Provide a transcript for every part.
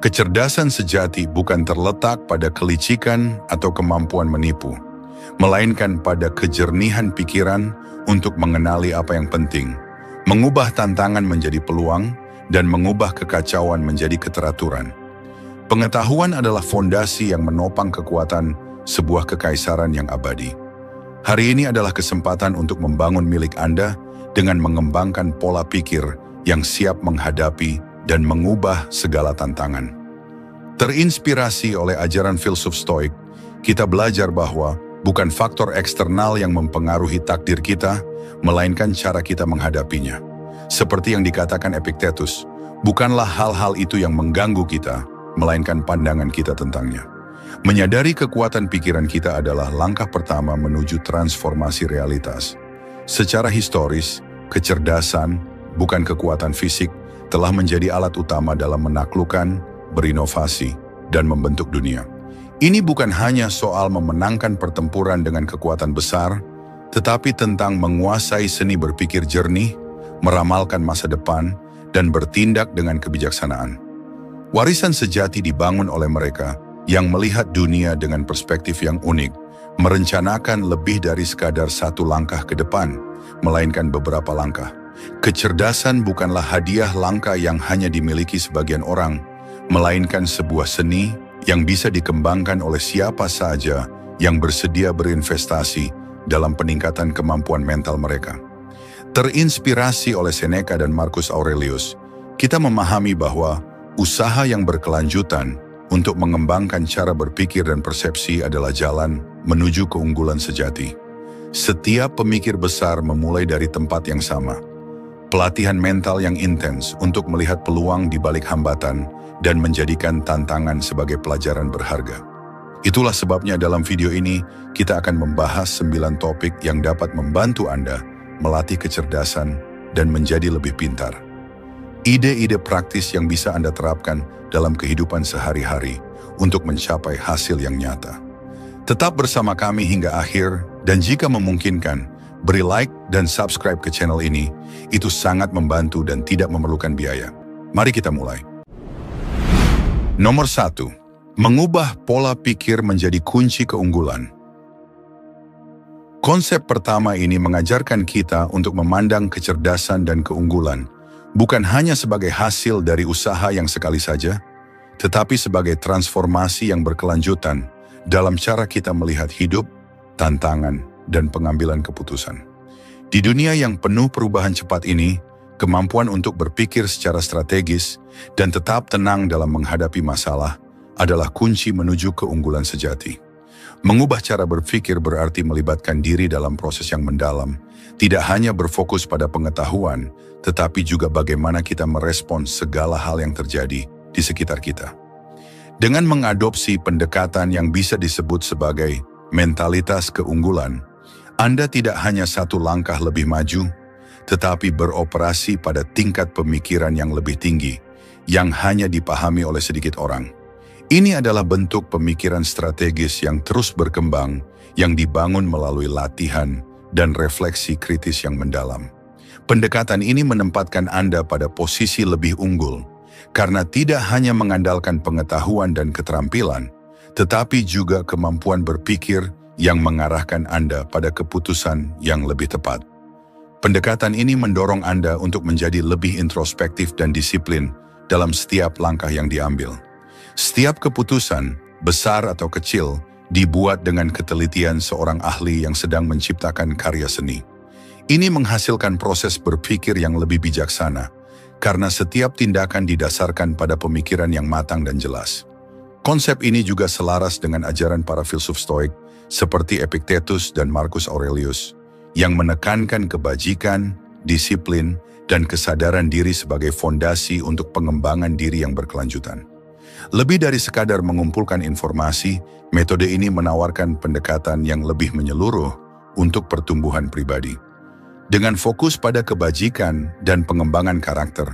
Kecerdasan sejati bukan terletak pada kelicikan atau kemampuan menipu, melainkan pada kejernihan pikiran untuk mengenali apa yang penting, mengubah tantangan menjadi peluang, dan mengubah kekacauan menjadi keteraturan. Pengetahuan adalah fondasi yang menopang kekuatan sebuah kekaisaran yang abadi. Hari ini adalah kesempatan untuk membangun milik Anda dengan mengembangkan pola pikir yang siap menghadapi dan mengubah segala tantangan. Terinspirasi oleh ajaran filsuf Stoik, kita belajar bahwa bukan faktor eksternal yang mempengaruhi takdir kita, melainkan cara kita menghadapinya. Seperti yang dikatakan Epictetus, bukanlah hal-hal itu yang mengganggu kita, melainkan pandangan kita tentangnya. Menyadari kekuatan pikiran kita adalah langkah pertama menuju transformasi realitas. Secara historis, kecerdasan, bukan kekuatan fisik, telah menjadi alat utama dalam menaklukkan, berinovasi, dan membentuk dunia. Ini bukan hanya soal memenangkan pertempuran dengan kekuatan besar, tetapi tentang menguasai seni berpikir jernih, meramalkan masa depan, dan bertindak dengan kebijaksanaan. Warisan sejati dibangun oleh mereka yang melihat dunia dengan perspektif yang unik, merencanakan lebih dari sekadar satu langkah ke depan, melainkan beberapa langkah. Kecerdasan bukanlah hadiah langka yang hanya dimiliki sebagian orang, melainkan sebuah seni yang bisa dikembangkan oleh siapa saja yang bersedia berinvestasi dalam peningkatan kemampuan mental mereka. Terinspirasi oleh Seneca dan Marcus Aurelius, kita memahami bahwa usaha yang berkelanjutan untuk mengembangkan cara berpikir dan persepsi adalah jalan menuju keunggulan sejati. Setiap pemikir besar memulai dari tempat yang sama. Pelatihan mental yang intens untuk melihat peluang di balik hambatan dan menjadikan tantangan sebagai pelajaran berharga. Itulah sebabnya dalam video ini kita akan membahas 9 topik yang dapat membantu Anda melatih kecerdasan dan menjadi lebih pintar. Ide-ide praktis yang bisa Anda terapkan dalam kehidupan sehari-hari untuk mencapai hasil yang nyata. Tetap bersama kami hingga akhir, dan jika memungkinkan, beri like dan subscribe ke channel ini. Itu sangat membantu dan tidak memerlukan biaya. Mari kita mulai. Nomor 1. Mengubah pola pikir menjadi kunci keunggulan. Konsep pertama ini mengajarkan kita untuk memandang kecerdasan dan keunggulan bukan hanya sebagai hasil dari usaha yang sekali saja, tetapi sebagai transformasi yang berkelanjutan dalam cara kita melihat hidup, tantangan, dan pengambilan keputusan. Di dunia yang penuh perubahan cepat ini, kemampuan untuk berpikir secara strategis dan tetap tenang dalam menghadapi masalah adalah kunci menuju keunggulan sejati. Mengubah cara berpikir berarti melibatkan diri dalam proses yang mendalam, tidak hanya berfokus pada pengetahuan, tetapi juga bagaimana kita merespons segala hal yang terjadi di sekitar kita. Dengan mengadopsi pendekatan yang bisa disebut sebagai mentalitas keunggulan, Anda tidak hanya satu langkah lebih maju, tetapi beroperasi pada tingkat pemikiran yang lebih tinggi, yang hanya dipahami oleh sedikit orang. Ini adalah bentuk pemikiran strategis yang terus berkembang, yang dibangun melalui latihan dan refleksi kritis yang mendalam. Pendekatan ini menempatkan Anda pada posisi lebih unggul, karena tidak hanya mengandalkan pengetahuan dan keterampilan, tetapi juga kemampuan berpikir yang mengarahkan Anda pada keputusan yang lebih tepat. Pendekatan ini mendorong Anda untuk menjadi lebih introspektif dan disiplin dalam setiap langkah yang diambil. Setiap keputusan, besar atau kecil, dibuat dengan ketelitian seorang ahli yang sedang menciptakan karya seni. Ini menghasilkan proses berpikir yang lebih bijaksana, karena setiap tindakan didasarkan pada pemikiran yang matang dan jelas. Konsep ini juga selaras dengan ajaran para filsuf Stoik, seperti Epictetus dan Marcus Aurelius, yang menekankan kebajikan, disiplin, dan kesadaran diri sebagai fondasi untuk pengembangan diri yang berkelanjutan. Lebih dari sekadar mengumpulkan informasi, metode ini menawarkan pendekatan yang lebih menyeluruh untuk pertumbuhan pribadi. Dengan fokus pada kebajikan dan pengembangan karakter,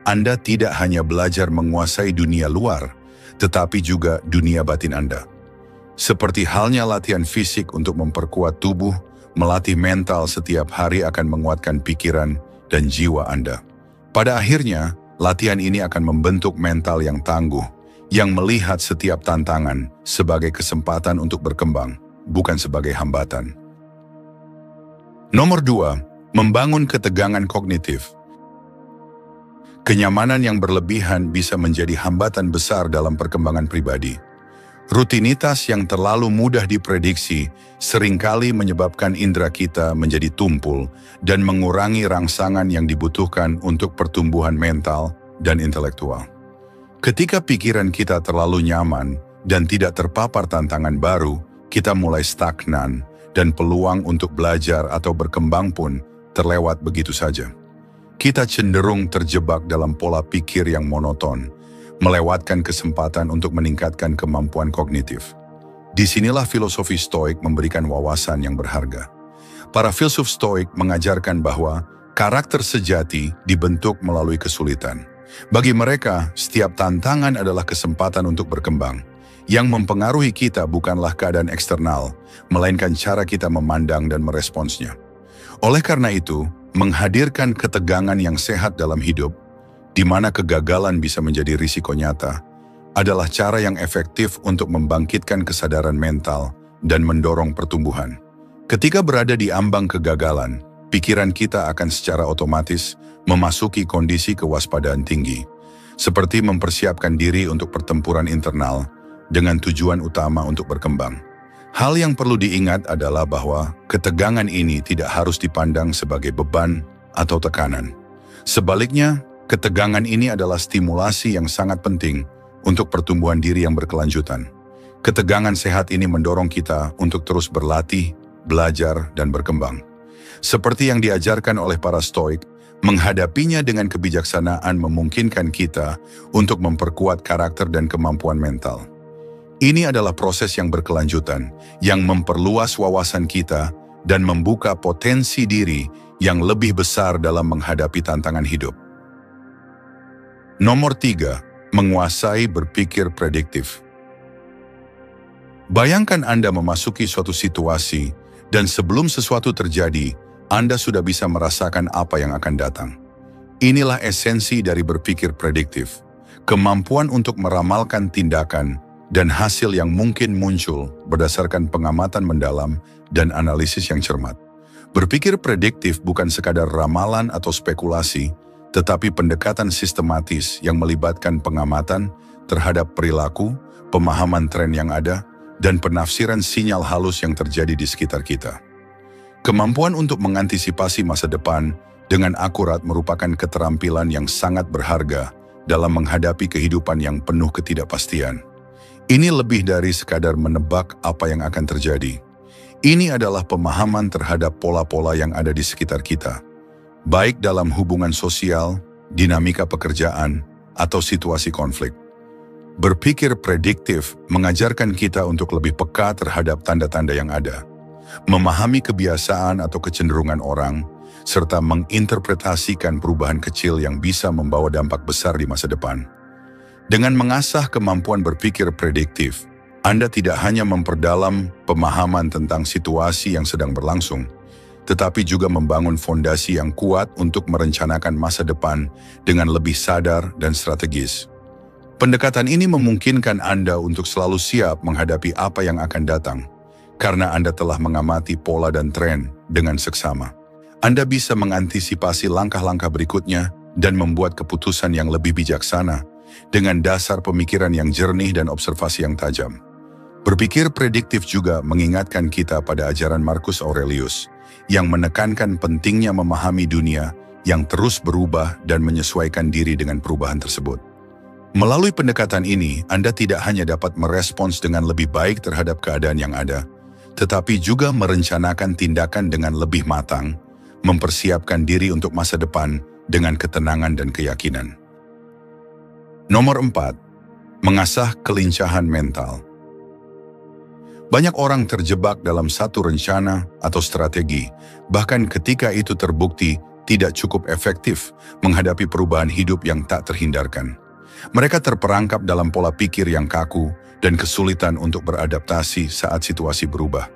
Anda tidak hanya belajar menguasai dunia luar, tetapi juga dunia batin Anda. Seperti halnya latihan fisik untuk memperkuat tubuh, melatih mental setiap hari akan menguatkan pikiran dan jiwa Anda. Pada akhirnya, latihan ini akan membentuk mental yang tangguh, yang melihat setiap tantangan sebagai kesempatan untuk berkembang, bukan sebagai hambatan. Nomor 2, membangun ketegangan kognitif. Kenyamanan yang berlebihan bisa menjadi hambatan besar dalam perkembangan pribadi. Rutinitas yang terlalu mudah diprediksi seringkali menyebabkan indera kita menjadi tumpul dan mengurangi rangsangan yang dibutuhkan untuk pertumbuhan mental dan intelektual. Ketika pikiran kita terlalu nyaman dan tidak terpapar tantangan baru, kita mulai stagnan dan peluang untuk belajar atau berkembang pun terlewat begitu saja. Kita cenderung terjebak dalam pola pikir yang monoton, melewatkan kesempatan untuk meningkatkan kemampuan kognitif. Disinilah filosofi Stoik memberikan wawasan yang berharga. Para filsuf Stoik mengajarkan bahwa karakter sejati dibentuk melalui kesulitan. Bagi mereka, setiap tantangan adalah kesempatan untuk berkembang. Yang mempengaruhi kita bukanlah keadaan eksternal, melainkan cara kita memandang dan meresponsnya. Oleh karena itu, menghadirkan ketegangan yang sehat dalam hidup, di mana kegagalan bisa menjadi risiko nyata, adalah cara yang efektif untuk membangkitkan kesadaran mental dan mendorong pertumbuhan. Ketika berada di ambang kegagalan, pikiran kita akan secara otomatis memasuki kondisi kewaspadaan tinggi, seperti mempersiapkan diri untuk pertempuran internal dengan tujuan utama untuk berkembang. Hal yang perlu diingat adalah bahwa ketegangan ini tidak harus dipandang sebagai beban atau tekanan. Sebaliknya, ketegangan ini adalah stimulasi yang sangat penting untuk pertumbuhan diri yang berkelanjutan. Ketegangan sehat ini mendorong kita untuk terus berlatih, belajar, dan berkembang. Seperti yang diajarkan oleh para Stoik, menghadapinya dengan kebijaksanaan memungkinkan kita untuk memperkuat karakter dan kemampuan mental. Ini adalah proses yang berkelanjutan, yang memperluas wawasan kita dan membuka potensi diri yang lebih besar dalam menghadapi tantangan hidup. Nomor 3, menguasai berpikir prediktif. Bayangkan Anda memasuki suatu situasi dan sebelum sesuatu terjadi, Anda sudah bisa merasakan apa yang akan datang. Inilah esensi dari berpikir prediktif, kemampuan untuk meramalkan tindakan dan hasil yang mungkin muncul berdasarkan pengamatan mendalam dan analisis yang cermat. Berpikir prediktif bukan sekadar ramalan atau spekulasi, tetapi pendekatan sistematis yang melibatkan pengamatan terhadap perilaku, pemahaman tren yang ada, dan penafsiran sinyal halus yang terjadi di sekitar kita. Kemampuan untuk mengantisipasi masa depan dengan akurat merupakan keterampilan yang sangat berharga dalam menghadapi kehidupan yang penuh ketidakpastian. Ini lebih dari sekadar menebak apa yang akan terjadi. Ini adalah pemahaman terhadap pola-pola yang ada di sekitar kita, baik dalam hubungan sosial, dinamika pekerjaan, atau situasi konflik. Berpikir prediktif mengajarkan kita untuk lebih peka terhadap tanda-tanda yang ada, memahami kebiasaan atau kecenderungan orang, serta menginterpretasikan perubahan kecil yang bisa membawa dampak besar di masa depan. Dengan mengasah kemampuan berpikir prediktif, Anda tidak hanya memperdalam pemahaman tentang situasi yang sedang berlangsung, tetapi juga membangun fondasi yang kuat untuk merencanakan masa depan dengan lebih sadar dan strategis. Pendekatan ini memungkinkan Anda untuk selalu siap menghadapi apa yang akan datang, karena Anda telah mengamati pola dan tren dengan seksama. Anda bisa mengantisipasi langkah-langkah berikutnya dan membuat keputusan yang lebih bijaksana dengan dasar pemikiran yang jernih dan observasi yang tajam. Berpikir prediktif juga mengingatkan kita pada ajaran Marcus Aurelius, yang menekankan pentingnya memahami dunia yang terus berubah dan menyesuaikan diri dengan perubahan tersebut. Melalui pendekatan ini, Anda tidak hanya dapat merespons dengan lebih baik terhadap keadaan yang ada, tetapi juga merencanakan tindakan dengan lebih matang, mempersiapkan diri untuk masa depan dengan ketenangan dan keyakinan. Nomor 4, mengasah kelincahan mental. Banyak orang terjebak dalam satu rencana atau strategi, bahkan ketika itu terbukti tidak cukup efektif menghadapi perubahan hidup yang tak terhindarkan. Mereka terperangkap dalam pola pikir yang kaku dan kesulitan untuk beradaptasi saat situasi berubah.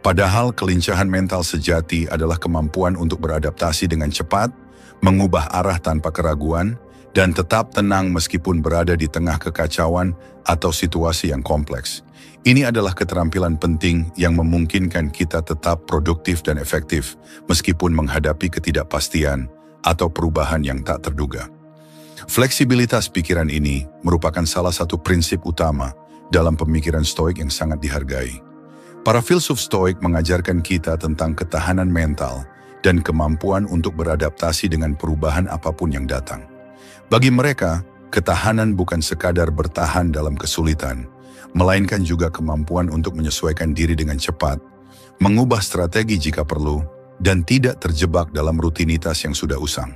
Padahal kelincahan mental sejati adalah kemampuan untuk beradaptasi dengan cepat, mengubah arah tanpa keraguan, dan tetap tenang meskipun berada di tengah kekacauan atau situasi yang kompleks. Ini adalah keterampilan penting yang memungkinkan kita tetap produktif dan efektif meskipun menghadapi ketidakpastian atau perubahan yang tak terduga. Fleksibilitas pikiran ini merupakan salah satu prinsip utama dalam pemikiran Stoik yang sangat dihargai. Para filsuf Stoik mengajarkan kita tentang ketahanan mental dan kemampuan untuk beradaptasi dengan perubahan apapun yang datang. Bagi mereka, ketahanan bukan sekadar bertahan dalam kesulitan, melainkan juga kemampuan untuk menyesuaikan diri dengan cepat, mengubah strategi jika perlu, dan tidak terjebak dalam rutinitas yang sudah usang.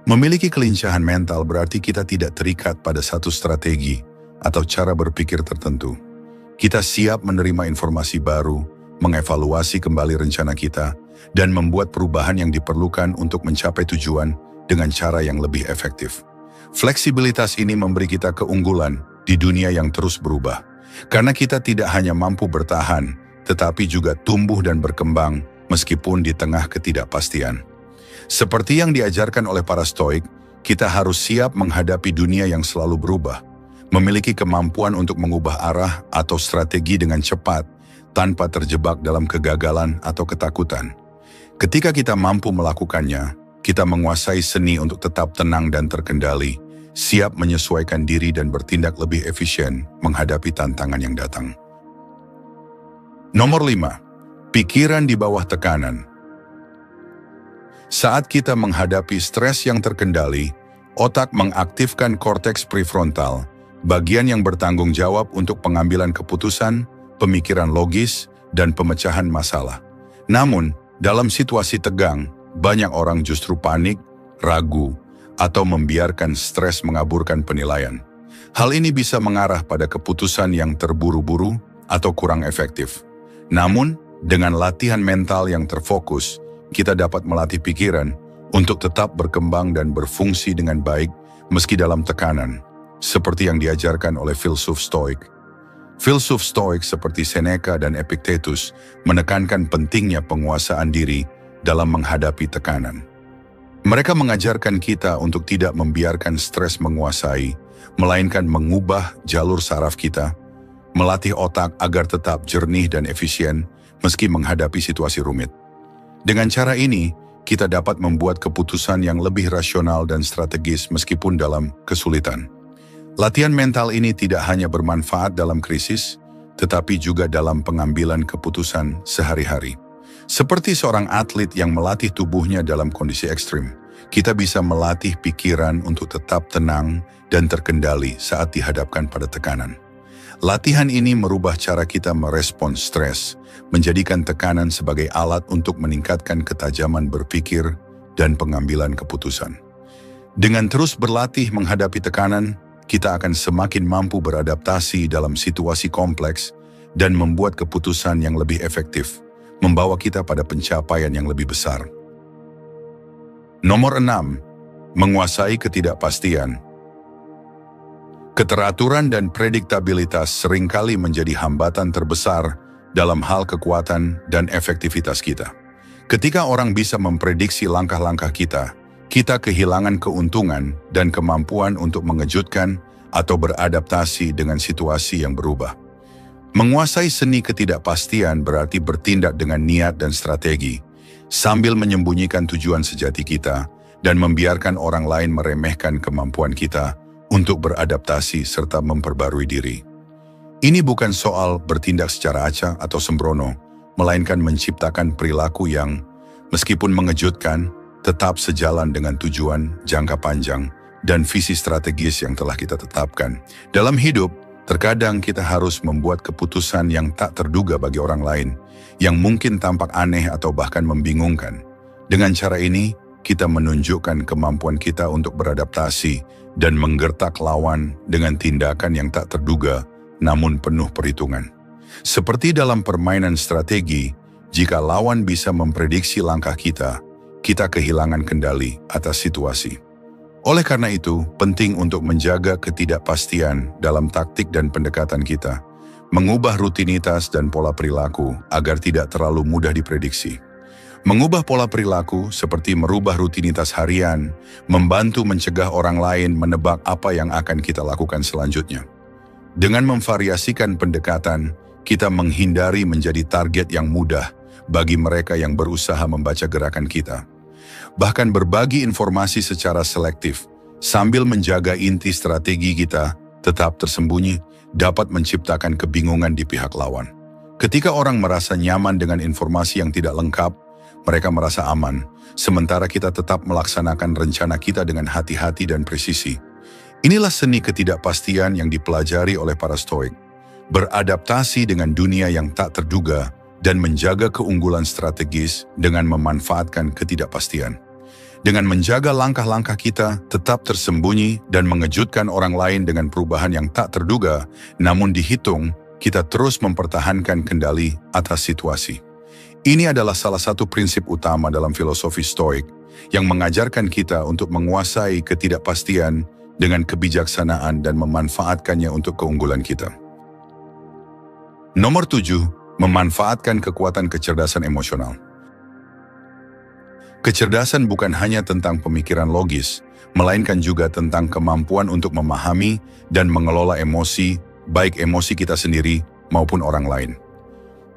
Memiliki kelincahan mental berarti kita tidak terikat pada satu strategi atau cara berpikir tertentu. Kita siap menerima informasi baru, mengevaluasi kembali rencana kita, dan membuat perubahan yang diperlukan untuk mencapai tujuan dengan cara yang lebih efektif. Fleksibilitas ini memberi kita keunggulan di dunia yang terus berubah, karena kita tidak hanya mampu bertahan, tetapi juga tumbuh dan berkembang meskipun di tengah ketidakpastian. Seperti yang diajarkan oleh para Stoik, kita harus siap menghadapi dunia yang selalu berubah, memiliki kemampuan untuk mengubah arah atau strategi dengan cepat tanpa terjebak dalam kegagalan atau ketakutan. Ketika kita mampu melakukannya, kita menguasai seni untuk tetap tenang dan terkendali, siap menyesuaikan diri dan bertindak lebih efisien menghadapi tantangan yang datang. Nomor 5. Pikiran di bawah tekanan. Saat kita menghadapi stres yang terkendali, otak mengaktifkan korteks prefrontal, bagian yang bertanggung jawab untuk pengambilan keputusan, pemikiran logis, dan pemecahan masalah. Namun, dalam situasi tegang, banyak orang justru panik, ragu, atau membiarkan stres mengaburkan penilaian. Hal ini bisa mengarah pada keputusan yang terburu-buru atau kurang efektif. Namun, dengan latihan mental yang terfokus, kita dapat melatih pikiran untuk tetap berkembang dan berfungsi dengan baik meski dalam tekanan, seperti yang diajarkan oleh filsuf Stoik. Filsuf Stoik seperti Seneca dan Epictetus menekankan pentingnya penguasaan diri dalam menghadapi tekanan. Mereka mengajarkan kita untuk tidak membiarkan stres menguasai, melainkan mengubah jalur saraf kita, melatih otak agar tetap jernih dan efisien meski menghadapi situasi rumit. Dengan cara ini, kita dapat membuat keputusan yang lebih rasional dan strategis meskipun dalam kesulitan. Latihan mental ini tidak hanya bermanfaat dalam krisis, tetapi juga dalam pengambilan keputusan sehari-hari. Seperti seorang atlet yang melatih tubuhnya dalam kondisi ekstrim, kita bisa melatih pikiran untuk tetap tenang dan terkendali saat dihadapkan pada tekanan. Latihan ini merubah cara kita merespons stres, menjadikan tekanan sebagai alat untuk meningkatkan ketajaman berpikir dan pengambilan keputusan. Dengan terus berlatih menghadapi tekanan, kita akan semakin mampu beradaptasi dalam situasi kompleks dan membuat keputusan yang lebih efektif, membawa kita pada pencapaian yang lebih besar. Nomor 6. Menguasai ketidakpastian. Keteraturan dan prediktabilitas seringkali menjadi hambatan terbesar dalam hal kekuatan dan efektivitas kita. Ketika orang bisa memprediksi langkah-langkah kita, kita kehilangan keuntungan dan kemampuan untuk mengejutkan atau beradaptasi dengan situasi yang berubah. Menguasai seni ketidakpastian berarti bertindak dengan niat dan strategi, sambil menyembunyikan tujuan sejati kita dan membiarkan orang lain meremehkan kemampuan kita untuk beradaptasi serta memperbarui diri. Ini bukan soal bertindak secara acak atau sembrono, melainkan menciptakan perilaku yang, meskipun mengejutkan, tetap sejalan dengan tujuan jangka panjang dan visi strategis yang telah kita tetapkan. Dalam hidup, terkadang kita harus membuat keputusan yang tak terduga bagi orang lain, yang mungkin tampak aneh atau bahkan membingungkan. Dengan cara ini, kita menunjukkan kemampuan kita untuk beradaptasi dan menggertak lawan dengan tindakan yang tak terduga namun penuh perhitungan. Seperti dalam permainan strategi, jika lawan bisa memprediksi langkah kita, kita kehilangan kendali atas situasi. Oleh karena itu, penting untuk menjaga ketidakpastian dalam taktik dan pendekatan kita, mengubah rutinitas dan pola perilaku agar tidak terlalu mudah diprediksi. Mengubah pola perilaku seperti merubah rutinitas harian, membantu mencegah orang lain menebak apa yang akan kita lakukan selanjutnya. Dengan memvariasikan pendekatan, kita menghindari menjadi target yang mudah bagi mereka yang berusaha membaca gerakan kita. Bahkan berbagi informasi secara selektif, sambil menjaga inti strategi kita tetap tersembunyi, dapat menciptakan kebingungan di pihak lawan. Ketika orang merasa nyaman dengan informasi yang tidak lengkap, mereka merasa aman, sementara kita tetap melaksanakan rencana kita dengan hati-hati dan presisi. Inilah seni ketidakpastian yang dipelajari oleh para Stoik. Beradaptasi dengan dunia yang tak terduga dan menjaga keunggulan strategis dengan memanfaatkan ketidakpastian. Dengan menjaga langkah-langkah kita tetap tersembunyi dan mengejutkan orang lain dengan perubahan yang tak terduga, namun dihitung, kita terus mempertahankan kendali atas situasi. Ini adalah salah satu prinsip utama dalam filosofi Stoik yang mengajarkan kita untuk menguasai ketidakpastian dengan kebijaksanaan dan memanfaatkannya untuk keunggulan kita. Nomor 7, memanfaatkan kekuatan kecerdasan emosional. Kecerdasan bukan hanya tentang pemikiran logis, melainkan juga tentang kemampuan untuk memahami dan mengelola emosi, baik emosi kita sendiri maupun orang lain.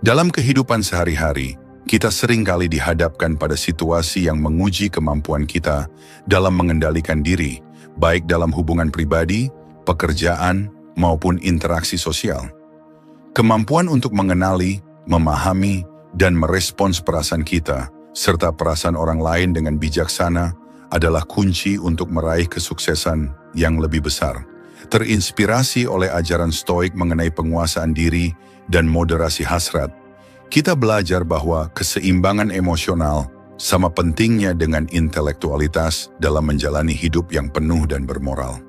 Dalam kehidupan sehari-hari, kita seringkali dihadapkan pada situasi yang menguji kemampuan kita dalam mengendalikan diri, baik dalam hubungan pribadi, pekerjaan, maupun interaksi sosial. Kemampuan untuk mengenali, memahami, dan merespons perasaan kita, serta perasaan orang lain dengan bijaksana, adalah kunci untuk meraih kesuksesan yang lebih besar. Terinspirasi oleh ajaran Stoik mengenai penguasaan diri dan moderasi hasrat, kita belajar bahwa keseimbangan emosional sama pentingnya dengan intelektualitas dalam menjalani hidup yang penuh dan bermoral.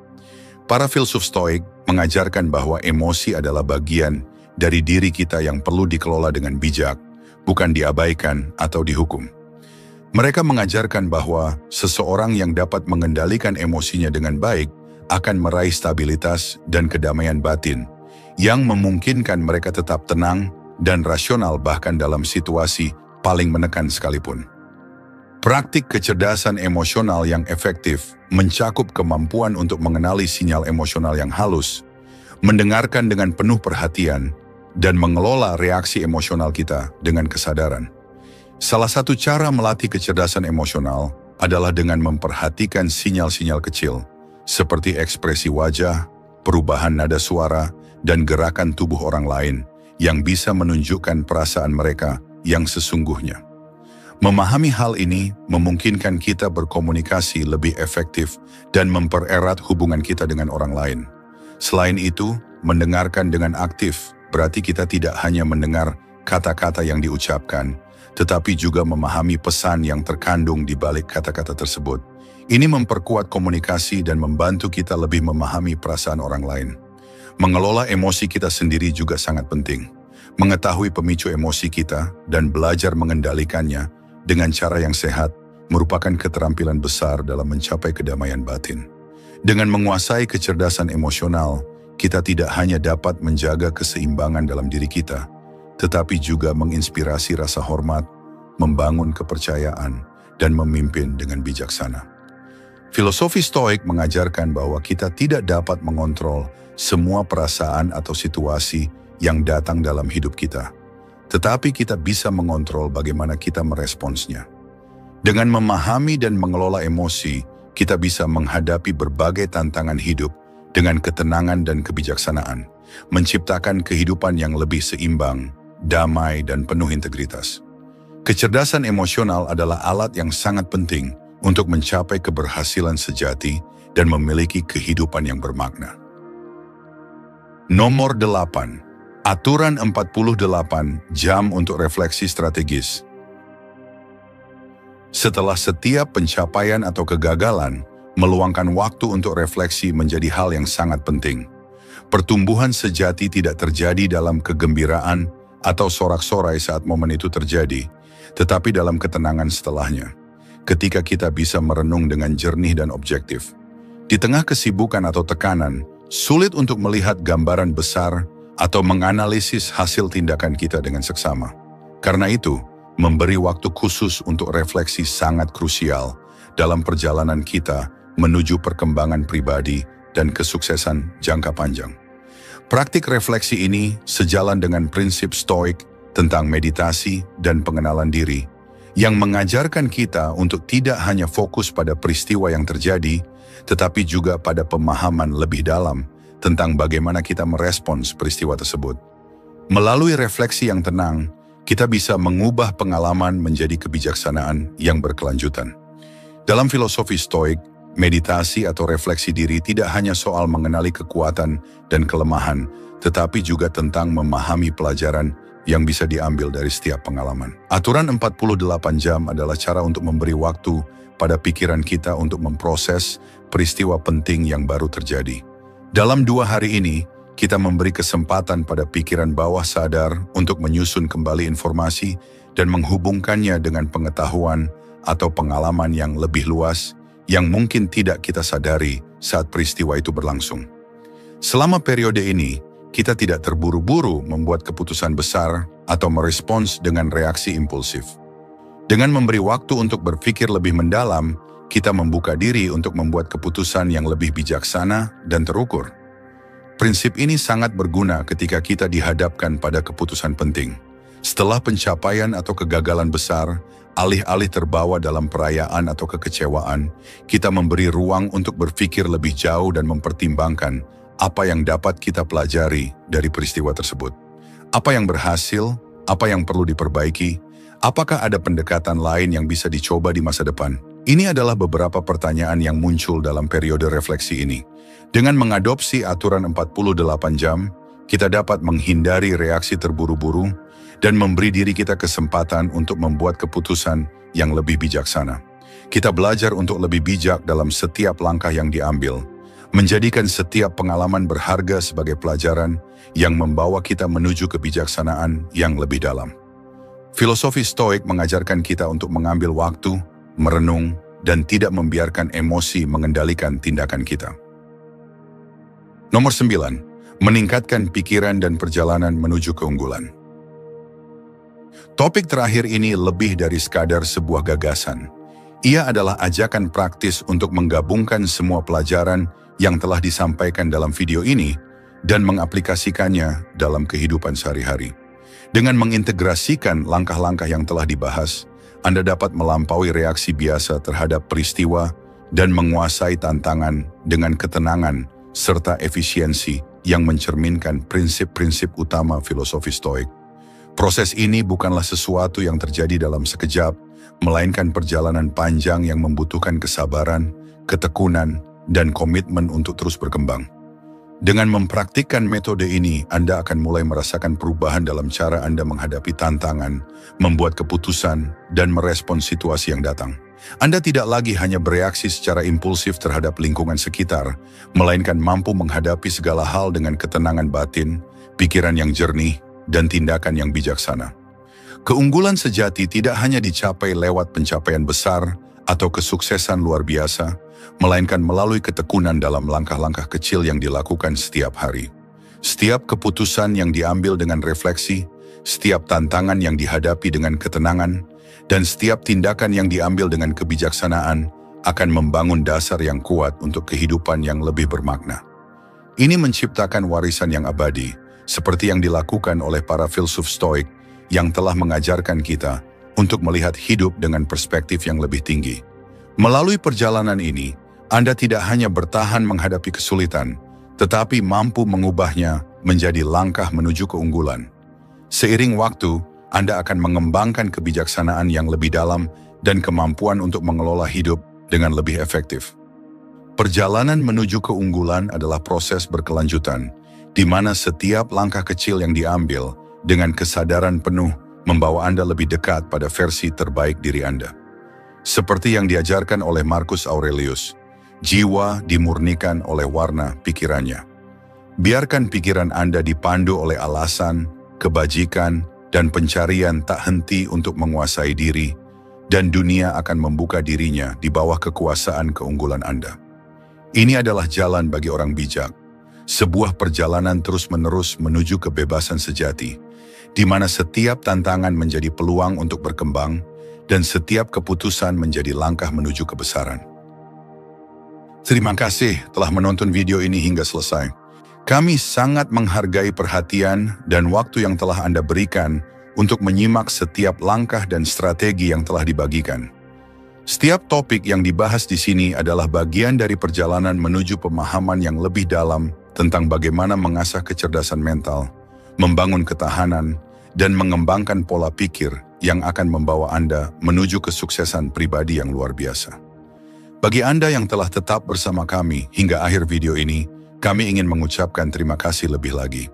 Para filsuf Stoik mengajarkan bahwa emosi adalah bagian dari diri kita yang perlu dikelola dengan bijak, bukan diabaikan atau dihukum. Mereka mengajarkan bahwa seseorang yang dapat mengendalikan emosinya dengan baik akan meraih stabilitas dan kedamaian batin, yang memungkinkan mereka tetap tenang dan rasional bahkan dalam situasi paling menekan sekalipun. Praktik kecerdasan emosional yang efektif mencakup kemampuan untuk mengenali sinyal emosional yang halus, mendengarkan dengan penuh perhatian, dan mengelola reaksi emosional kita dengan kesadaran. Salah satu cara melatih kecerdasan emosional adalah dengan memperhatikan sinyal-sinyal kecil, seperti ekspresi wajah, perubahan nada suara, dan gerakan tubuh orang lain yang bisa menunjukkan perasaan mereka yang sesungguhnya. Memahami hal ini memungkinkan kita berkomunikasi lebih efektif dan mempererat hubungan kita dengan orang lain. Selain itu, mendengarkan dengan aktif berarti kita tidak hanya mendengar kata-kata yang diucapkan, tetapi juga memahami pesan yang terkandung di balik kata-kata tersebut. Ini memperkuat komunikasi dan membantu kita lebih memahami perasaan orang lain. Mengelola emosi kita sendiri juga sangat penting. Mengetahui pemicu emosi kita dan belajar mengendalikannya dengan cara yang sehat merupakan keterampilan besar dalam mencapai kedamaian batin. Dengan menguasai kecerdasan emosional, kita tidak hanya dapat menjaga keseimbangan dalam diri kita, tetapi juga menginspirasi rasa hormat, membangun kepercayaan, dan memimpin dengan bijaksana. Filosofi Stoik mengajarkan bahwa kita tidak dapat mengontrol semua perasaan atau situasi yang datang dalam hidup kita, tetapi kita bisa mengontrol bagaimana kita meresponsnya. Dengan memahami dan mengelola emosi, kita bisa menghadapi berbagai tantangan hidup dengan ketenangan dan kebijaksanaan, menciptakan kehidupan yang lebih seimbang, damai, dan penuh integritas. Kecerdasan emosional adalah alat yang sangat penting untuk mencapai keberhasilan sejati dan memiliki kehidupan yang bermakna. Nomor 8. Aturan 48 jam untuk refleksi strategis. Setelah setiap pencapaian atau kegagalan, meluangkan waktu untuk refleksi menjadi hal yang sangat penting. Pertumbuhan sejati tidak terjadi dalam kegembiraan atau sorak-sorai saat momen itu terjadi, tetapi dalam ketenangan setelahnya, ketika kita bisa merenung dengan jernih dan objektif. Di tengah kesibukan atau tekanan, sulit untuk melihat gambaran besar atau menganalisis hasil tindakan kita dengan seksama. Karena itu, memberi waktu khusus untuk refleksi sangat krusial dalam perjalanan kita menuju perkembangan pribadi dan kesuksesan jangka panjang. Praktik refleksi ini sejalan dengan prinsip Stoik tentang meditasi dan pengenalan diri, yang mengajarkan kita untuk tidak hanya fokus pada peristiwa yang terjadi, tetapi juga pada pemahaman lebih dalam tentang bagaimana kita merespons peristiwa tersebut. Melalui refleksi yang tenang, kita bisa mengubah pengalaman menjadi kebijaksanaan yang berkelanjutan. Dalam filosofi Stoik, meditasi atau refleksi diri tidak hanya soal mengenali kekuatan dan kelemahan, tetapi juga tentang memahami pelajaran yang bisa diambil dari setiap pengalaman. Aturan 48 jam adalah cara untuk memberi waktu pada pikiran kita untuk memproses peristiwa penting yang baru terjadi. Dalam 2 hari ini, kita memberi kesempatan pada pikiran bawah sadar untuk menyusun kembali informasi dan menghubungkannya dengan pengetahuan atau pengalaman yang lebih luas yang mungkin tidak kita sadari saat peristiwa itu berlangsung. Selama periode ini, kita tidak terburu-buru membuat keputusan besar atau merespons dengan reaksi impulsif. Dengan memberi waktu untuk berpikir lebih mendalam, kita membuka diri untuk membuat keputusan yang lebih bijaksana dan terukur. Prinsip ini sangat berguna ketika kita dihadapkan pada keputusan penting. Setelah pencapaian atau kegagalan besar, alih-alih terbawa dalam perayaan atau kekecewaan, kita memberi ruang untuk berpikir lebih jauh dan mempertimbangkan apa yang dapat kita pelajari dari peristiwa tersebut. Apa yang berhasil, apa yang perlu diperbaiki, apakah ada pendekatan lain yang bisa dicoba di masa depan? Ini adalah beberapa pertanyaan yang muncul dalam periode refleksi ini. Dengan mengadopsi aturan 48 jam, kita dapat menghindari reaksi terburu-buru dan memberi diri kita kesempatan untuk membuat keputusan yang lebih bijaksana. Kita belajar untuk lebih bijak dalam setiap langkah yang diambil, menjadikan setiap pengalaman berharga sebagai pelajaran yang membawa kita menuju kebijaksanaan yang lebih dalam. Filosofi Stoik mengajarkan kita untuk mengambil waktu, merenung, dan tidak membiarkan emosi mengendalikan tindakan kita. Nomor 9, meningkatkan pikiran dan perjalanan menuju keunggulan. Topik terakhir ini lebih dari sekadar sebuah gagasan. Ia adalah ajakan praktis untuk menggabungkan semua pelajaran yang telah disampaikan dalam video ini dan mengaplikasikannya dalam kehidupan sehari-hari. Dengan mengintegrasikan langkah-langkah yang telah dibahas, Anda dapat melampaui reaksi biasa terhadap peristiwa dan menguasai tantangan dengan ketenangan serta efisiensi yang mencerminkan prinsip-prinsip utama filosofi Stoik. Proses ini bukanlah sesuatu yang terjadi dalam sekejap, melainkan perjalanan panjang yang membutuhkan kesabaran, ketekunan, dan komitmen untuk terus berkembang. Dengan mempraktikkan metode ini, Anda akan mulai merasakan perubahan dalam cara Anda menghadapi tantangan, membuat keputusan, dan merespons situasi yang datang. Anda tidak lagi hanya bereaksi secara impulsif terhadap lingkungan sekitar, melainkan mampu menghadapi segala hal dengan ketenangan batin, pikiran yang jernih, dan tindakan yang bijaksana. Keunggulan sejati tidak hanya dicapai lewat pencapaian besar atau kesuksesan luar biasa, melainkan melalui ketekunan dalam langkah-langkah kecil yang dilakukan setiap hari. Setiap keputusan yang diambil dengan refleksi, setiap tantangan yang dihadapi dengan ketenangan, dan setiap tindakan yang diambil dengan kebijaksanaan akan membangun dasar yang kuat untuk kehidupan yang lebih bermakna. Ini menciptakan warisan yang abadi, seperti yang dilakukan oleh para filsuf Stoik yang telah mengajarkan kita untuk melihat hidup dengan perspektif yang lebih tinggi. Melalui perjalanan ini, Anda tidak hanya bertahan menghadapi kesulitan, tetapi mampu mengubahnya menjadi langkah menuju keunggulan. Seiring waktu, Anda akan mengembangkan kebijaksanaan yang lebih dalam dan kemampuan untuk mengelola hidup dengan lebih efektif. Perjalanan menuju keunggulan adalah proses berkelanjutan, di mana setiap langkah kecil yang diambil dengan kesadaran penuh membawa Anda lebih dekat pada versi terbaik diri Anda. Seperti yang diajarkan oleh Marcus Aurelius, jiwa dimurnikan oleh warna pikirannya. Biarkan pikiran Anda dipandu oleh alasan, kebajikan, dan pencarian tak henti untuk menguasai diri, dan dunia akan membuka dirinya di bawah kekuasaan keunggulan Anda. Ini adalah jalan bagi orang bijak. sebuah perjalanan terus-menerus menuju kebebasan sejati, di mana setiap tantangan menjadi peluang untuk berkembang dan setiap keputusan menjadi langkah menuju kebesaran. Terima kasih telah menonton video ini hingga selesai. Kami sangat menghargai perhatian dan waktu yang telah Anda berikan untuk menyimak setiap langkah dan strategi yang telah dibagikan. Setiap topik yang dibahas di sini adalah bagian dari perjalanan menuju pemahaman yang lebih dalam tentang bagaimana mengasah kecerdasan mental, membangun ketahanan, dan mengembangkan pola pikir yang akan membawa Anda menuju kesuksesan pribadi yang luar biasa. Bagi Anda yang telah tetap bersama kami hingga akhir video ini, kami ingin mengucapkan terima kasih lebih lagi.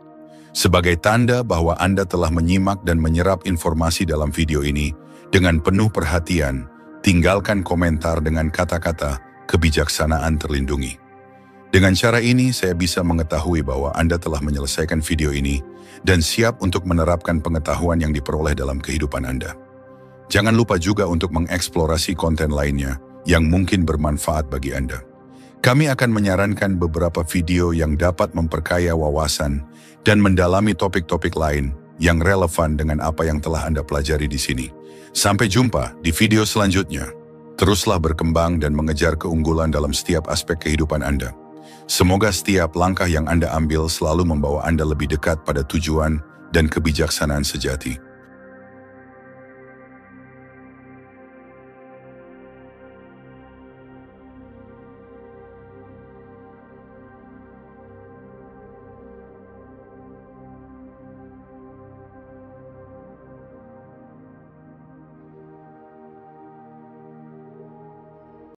Sebagai tanda bahwa Anda telah menyimak dan menyerap informasi dalam video ini dengan penuh perhatian, tinggalkan komentar dengan kata-kata kebijaksanaan terlindungi. Dengan cara ini, saya bisa mengetahui bahwa Anda telah menyelesaikan video ini dan siap untuk menerapkan pengetahuan yang diperoleh dalam kehidupan Anda. Jangan lupa juga untuk mengeksplorasi konten lainnya yang mungkin bermanfaat bagi Anda. Kami akan menyarankan beberapa video yang dapat memperkaya wawasan dan mendalami topik-topik lain yang relevan dengan apa yang telah Anda pelajari di sini. Sampai jumpa di video selanjutnya. Teruslah berkembang dan mengejar keunggulan dalam setiap aspek kehidupan Anda. Semoga setiap langkah yang Anda ambil selalu membawa Anda lebih dekat pada tujuan dan kebijaksanaan sejati.